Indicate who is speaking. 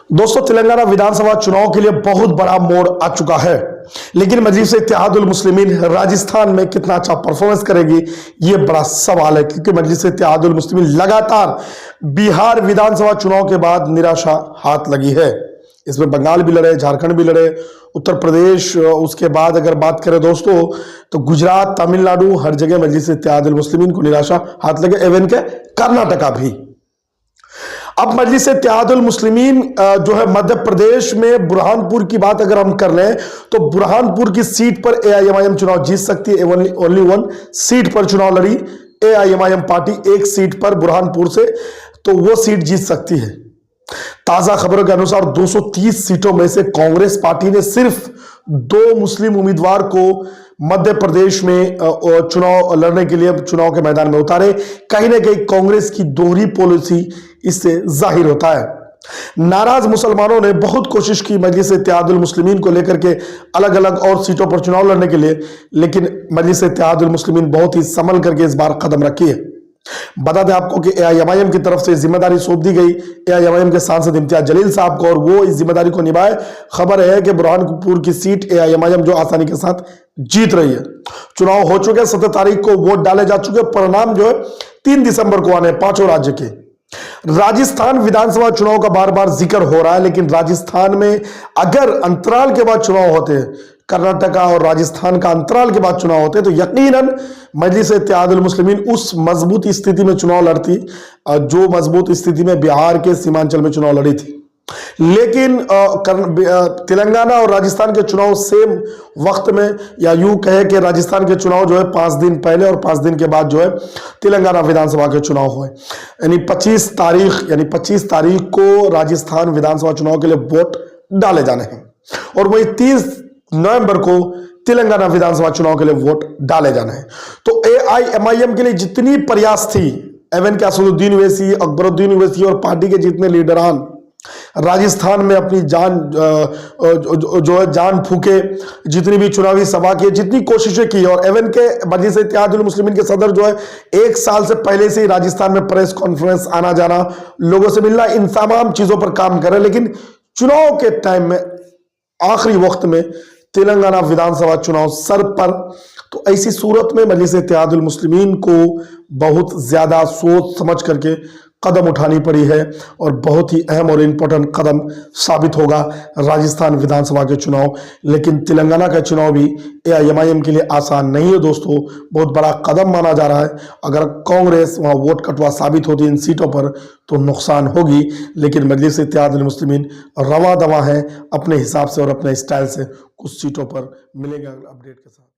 Speaker 1: दोस्तों, तेलंगाना विधानसभा चुनाव के लिए बहुत बड़ा मोड़ आ चुका है, लेकिन मजलिस इत्तेहादुल मुस्लिमीन राजस्थान में कितना अच्छा परफॉर्मेंस करेगी ये बड़ा सवाल है, क्योंकि मजलिस इत्तेहादुल मुस्लिमीन लगातार बिहार विधानसभा चुनाव के बाद निराशा हाथ लगी है। इसमें बंगाल भी लड़े, झारखंड भी लड़े, उत्तर प्रदेश, उसके बाद अगर बात करें दोस्तों तो गुजरात, तमिलनाडु, हर जगह मजलिस इत्तेहादुल मुस्लिमीन को निराशा हाथ लगे, एवं के कर्नाटका भी। अब मजलिस इत्तेहादुल मुस्लिमीन जो है मध्य प्रदेश में बुरहानपुर की बात अगर हम कर लें तो बुरहानपुर की सीट पर एआईएमआईएम चुनाव जीत सकती है। ओनली वन सीट पर चुनाव लड़ी एआईएमआईएम पार्टी, एक सीट पर बुरहानपुर से, तो वो सीट जीत सकती है। ताजा खबरों के अनुसार 230 सीटों में से कांग्रेस पार्टी ने सिर्फ 2 मुस्लिम उम्मीदवार को मध्य प्रदेश में चुनाव लड़ने के लिए चुनाव के मैदान में उतारे। कहीं ना कहीं कांग्रेस की दोहरी पॉलिसी इससे जाहिर होता है। नाराज मुसलमानों ने बहुत कोशिश की मजलिस इत्तेहादुल मुस्लिमीन को लेकर के अलग अलग और सीटों पर चुनाव लड़ने के लिए, लेकिन मजलिस इत्तेहादुल मुस्लिमीन बहुत ही संभल करके इस बार कदम रखी है। बता दें आपको कि एआईएमआईएम की तरफ से जिम्मेदारी सौंप दी गई एआईएमआईएम के सांसद इम्तियाज जलील साहब को, और वो इस जिम्मेदारी को निभाए। खबर है कि बुरहानपुर की सीट एआईएमआईएम जो आसानी के साथ जीत रही है। चुनाव हो चुके, 17 तारीख को वोट डाले जा चुके, परिणाम जो है 3 दिसंबर को आने, 5 राज्य के। राजस्थान विधानसभा चुनाव का बार बार जिक्र हो रहा है, लेकिन राजस्थान में अगर अंतराल के बाद चुनाव होते हैं, कर्नाटका और राजस्थान का अंतराल के बाद चुनाव होते, तो यकीनन मजलिस इत्तेहादुल मुस्लिमीन उस मजबूत स्थिति में चुनाव लड़ती जो मजबूत स्थिति में बिहार के सीमांचल में चुनाव लड़ी थी। लेकिन तेलंगाना और राजस्थान के चुनाव सेम वक्त में, या यूं कहे कि राजस्थान के चुनाव जो है 5 दिन पहले और 5 दिन के बाद जो है तेलंगाना विधानसभा के चुनाव हुए। यानी 25 तारीख को राजस्थान विधानसभा चुनाव के लिए वोट डाले जाने हैं, और वही 30 नवंबर को तेलंगाना विधानसभा चुनाव के लिए वोट डाले जाने हैं। तो एआईएमआईएम के लिए जितनी प्रयास थी, एवं के असदुद्दीन ओवैसी, अकबरुद्दीन ओवैसी और पार्टी के जितने लीडरान राजस्थान में अपनी जान जो है जान फूके, जितनी भी चुनावी सभा की, जितनी कोशिशें की, और एवं के मजलिस इत्तेहादुल मुस्लिमीन के सदर जो है 1 साल से पहले से ही राजस्थान में प्रेस कॉन्फ्रेंस, आना जाना, लोगों से मिलना, इन तमाम चीजों पर काम करे। लेकिन चुनाव के टाइम में, आखिरी वक्त में तेलंगाना विधानसभा चुनाव सर पर, तो ऐसी सूरत में मजलिस इत्तेहादुल मुस्लिमीन को बहुत ज्यादा सोच समझ करके कदम उठानी पड़ी है, और बहुत ही अहम और इम्पोर्टेंट कदम साबित होगा राजस्थान विधानसभा के चुनाव। लेकिन तेलंगाना का चुनाव भी एआईएमआईएम के लिए आसान नहीं है दोस्तों, बहुत बड़ा कदम माना जा रहा है। अगर कांग्रेस वहां वोट कटवा साबित होती इन सीटों पर तो नुकसान होगी, लेकिन मजलिस इत्तेहादुल मुस्लिमीन रवा दवा है अपने हिसाब से और अपने स्टाइल से कुछ सीटों पर मिलेगा अपडेट के साथ।